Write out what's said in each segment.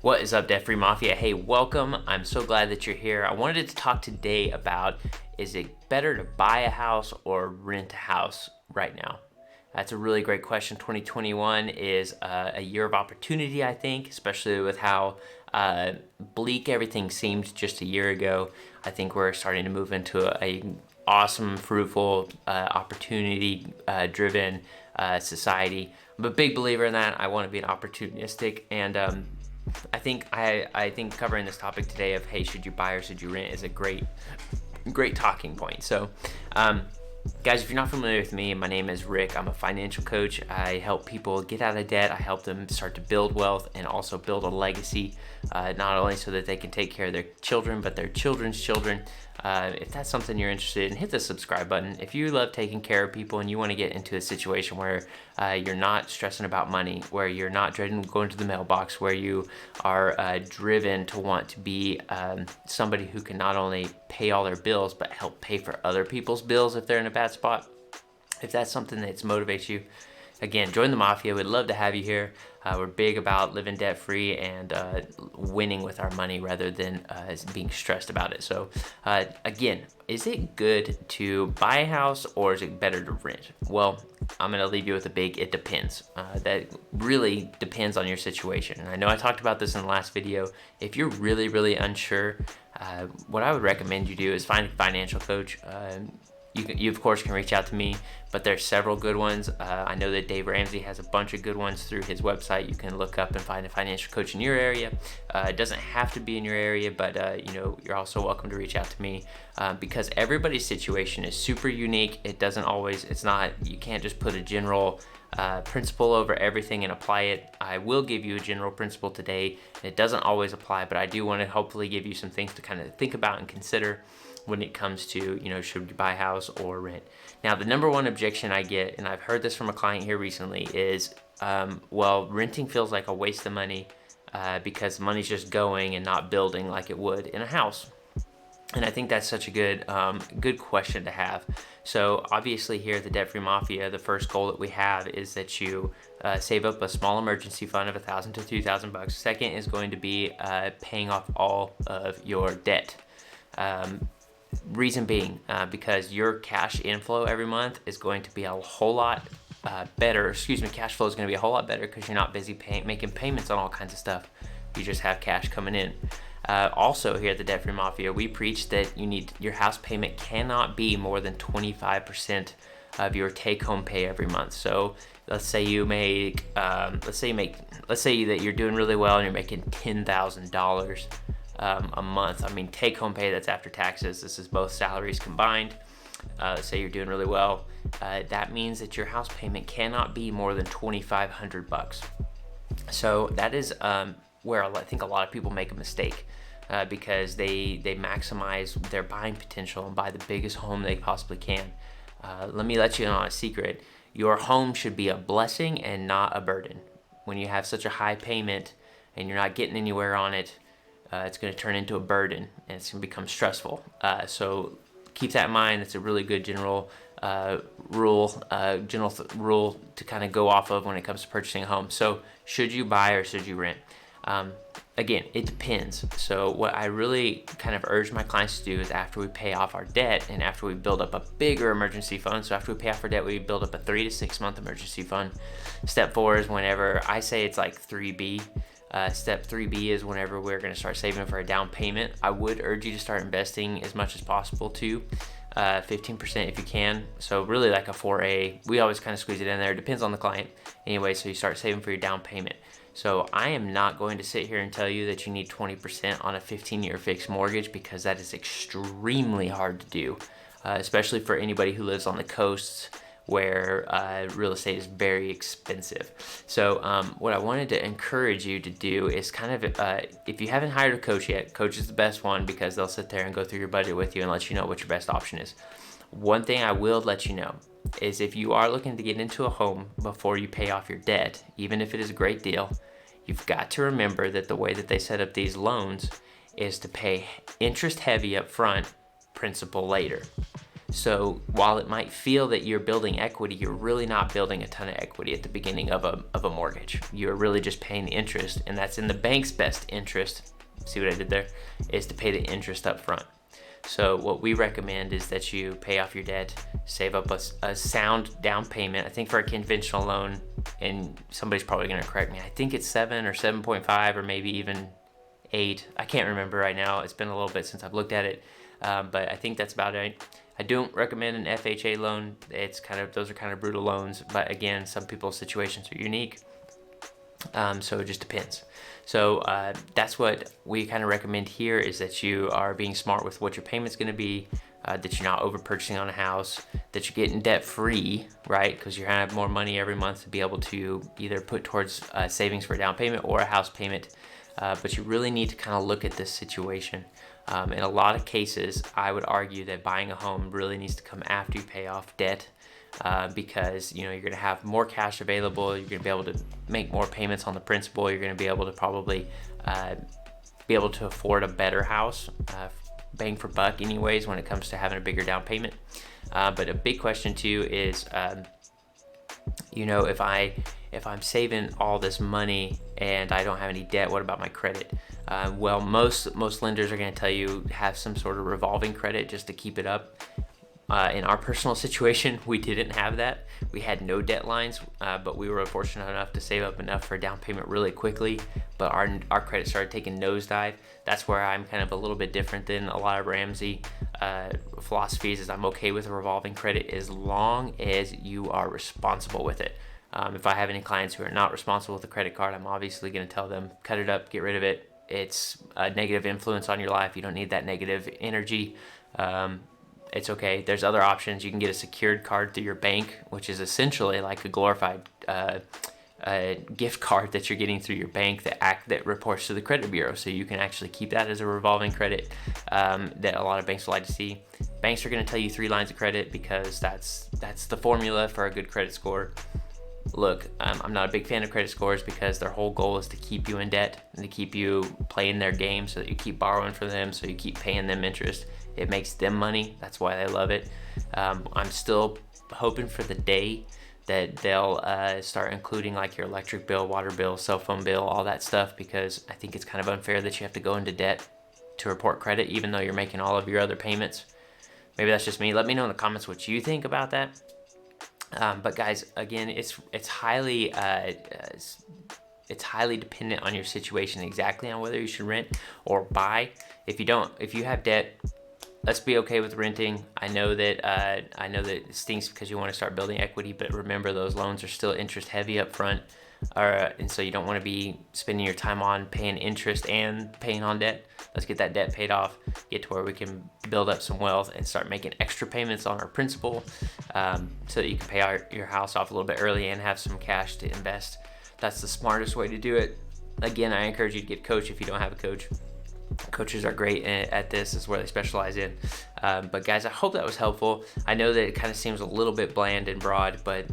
What is up, Debt Free Mafia? Hey, welcome. I'm so glad that you're here. I wanted to talk today about, is it better to buy a house or rent a house right now? That's a really great question. 2021 is a year of opportunity, I think, especially with how bleak everything seemed just a year ago. I think we're starting to move into a awesome, fruitful, opportunity-driven society. I'm a big believer in that. I want to be an opportunistic, and I think covering this topic today of, hey, should you buy or should you rent, is a great talking point. So, guys, if you're not familiar with me, my name is Rick. I'm a financial coach. I help people get out of debt. I help them start to build wealth and also build a legacy, not only so that they can take care of their children, but their children's children. If that's something you're interested in, hit the subscribe button. If you love taking care of people and you want to get into a situation where you're not stressing about money, where you're not dreading going to the mailbox, where you are driven to want to be somebody who can not only pay all their bills, but help pay for other people's bills if they're in a bad spot, if that's something that motivates you, again, join the Mafia. We'd love to have you here. We're big about living debt-free and winning with our money rather than being stressed about it. So again, is it good to buy a house or is it better to rent? Well, I'm going to leave you with a big it depends. That really depends on your situation. And I know I talked about this in the last video. If you're really unsure, what I would recommend you do is find a financial coach. You of course can reach out to me, but there's several good ones. I know that Dave Ramsey has a bunch of good ones through his website. You can look up and find a financial coach in your area. It doesn't have to be in your area, but you're also welcome to reach out to me because everybody's situation is super unique. You can't just put a general principle over everything and apply it. I will give you a general principle today. It doesn't always apply, but I do want to hopefully give you some things to kind of think about and consider when it comes to, should you buy a house or rent. Now, the number one objection I get, and I've heard this from a client here recently, is, renting feels like a waste of money because money's just going and not building like it would in a house. And I think that's such a good question to have. So obviously here at the Debt Free Mafia, the first goal that we have is that you save up a small emergency fund of $1,000 to $2,000. Second is going to be paying off all of your debt. Reason being, because your cash inflow every month is going to be a whole lot better. Cash flow is going to be a whole lot better because you're not busy making payments on all kinds of stuff. You just have cash coming in. Also, here at the Debt Free Mafia, we preach that your house payment cannot be more than 25% of your take-home pay every month. So let's say that you're doing really well and you're making $10,000 a month. I mean, take-home pay, that's after taxes. This is both salaries combined. Let's say you're doing really well. That means that your house payment cannot be more than $2,500. So that is where I think a lot of people make a mistake because they maximize their buying potential and buy the biggest home they possibly can. Let me let you in on a secret. Your home should be a blessing and not a burden. When you have such a high payment and you're not getting anywhere on it, it's going to turn into a burden and it's going to become stressful. So keep that in mind. It's a really good general rule to kind of go off of when it comes to purchasing a home. So should you buy or should you rent? Again, it depends. So what I really kind of urge my clients to do is after we pay off our debt and after we build up a bigger emergency fund, so after we pay off our debt, we build up a 3 to 6 month emergency fund. Step 4 is whenever I say it's like 3B. Step 3B is whenever we're going to start saving for a down payment. I would urge you to start investing as much as possible too. 15% if you can. So really like a 4A. We always kind of squeeze it in there. It depends on the client. Anyway, so you start saving for your down payment. So I am not going to sit here and tell you that you need 20% on a 15-year fixed mortgage because that is extremely hard to do, especially for anybody who lives on the coasts where real estate is very expensive. So what I wanted to encourage you to do is kind of, if you haven't hired a coach yet, coach is the best one because they'll sit there and go through your budget with you and let you know what your best option is. One thing I will let you know is if you are looking to get into a home before you pay off your debt, even if it is a great deal, you've got to remember that the way that they set up these loans is to pay interest heavy up front, principal later. So while it might feel that you're building equity, you're really not building a ton of equity at the beginning of a mortgage. You're really just paying the interest, and that's in the bank's best interest. See what I did there? Is to pay the interest up front. So what we recommend is that you pay off your debt, save up a sound down payment. I think for a conventional loan, and somebody's probably going to correct me, I think it's 7 or 7.5 or maybe even 8. I can't remember right now. It's been a little bit since I've looked at it, but I think that's about it. I don't recommend an FHA loan. Those are kind of brutal loans, but again, some people's situations are unique. So it just depends. So that's what we kind of recommend here, is that you are being smart with what your payment's going to be, that you're not over purchasing on a house, that you're getting debt free, right? Because you're going to have more money every month to be able to either put towards savings for a down payment or a house payment. But you really need to kind of look at this situation. In a lot of cases, I would argue that buying a home really needs to come after you pay off debt, because you're going to have more cash available. You're going to be able to make more payments on the principal. You're going to be able to probably be able to afford a better house, bang for buck anyways, when it comes to having a bigger down payment. But a big question too is, if I'm saving all this money and I don't have any debt, what about my credit? Well, most lenders are going to tell you have some sort of revolving credit just to keep it up. In our personal situation, we didn't have that. We had no debt lines, but we were fortunate enough to save up enough for a down payment really quickly. But our credit started taking nosedive. That's where I'm kind of a little bit different than a lot of Ramsey philosophies. Is I'm okay with a revolving credit as long as you are responsible with it. If I have any clients who are not responsible with a credit card, I'm obviously going to tell them, cut it up, get rid of it. It's a negative influence on your life. You don't need that negative energy. It's okay. There's other options. You can get a secured card through your bank, which is essentially like a glorified gift card that you're getting through your bank that reports to the credit bureau. So you can actually keep that as a revolving credit, that a lot of banks would like to see. Banks are going to tell you 3 lines of credit because that's the formula for a good credit score. Look, I'm not a big fan of credit scores because their whole goal is to keep you in debt and to keep you playing their game, so that you keep borrowing from them, so you keep paying them interest. It makes them money. That's why they love it. I'm still hoping for the day that they'll start including like your electric bill, water bill, cell phone bill, all that stuff, because I think it's kind of unfair that you have to go into debt to report credit even though you're making all of your other payments. Maybe that's just me. Let me know in the comments what you think about that. But guys, again, it's highly dependent on your situation, exactly on whether you should rent or buy. If you have debt, let's be okay with renting. I know that it stinks because you want to start building equity, but remember, those loans are still interest heavy up front, and so you don't want to be spending your time on paying interest and paying on debt. Let's get that debt paid off, get to where we can build up some wealth and start making extra payments on our principal, so that you can pay your house off a little bit early and have some cash to invest. That's the smartest way to do it. Again, I encourage you to get a coach if you don't have a coach. Coaches are great at this. Is where they specialize in. But guys, I hope that was helpful. I know that it kind of seems a little bit bland and broad, but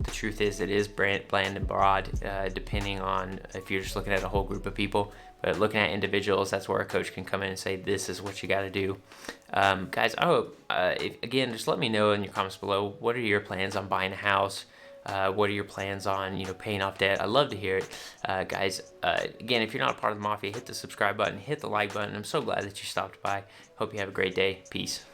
the truth is it is bland and broad, depending on if you're just looking at a whole group of people. But looking at individuals, that's where a coach can come in and say, this is what you got to do. Guys, I hope, again, just let me know in your comments below, what are your plans on buying a house? What are your plans on, paying off debt? I'd love to hear it. Guys, again, if you're not a part of the Mafia, hit the subscribe button, hit the like button. I'm so glad that you stopped by. Hope you have a great day. Peace.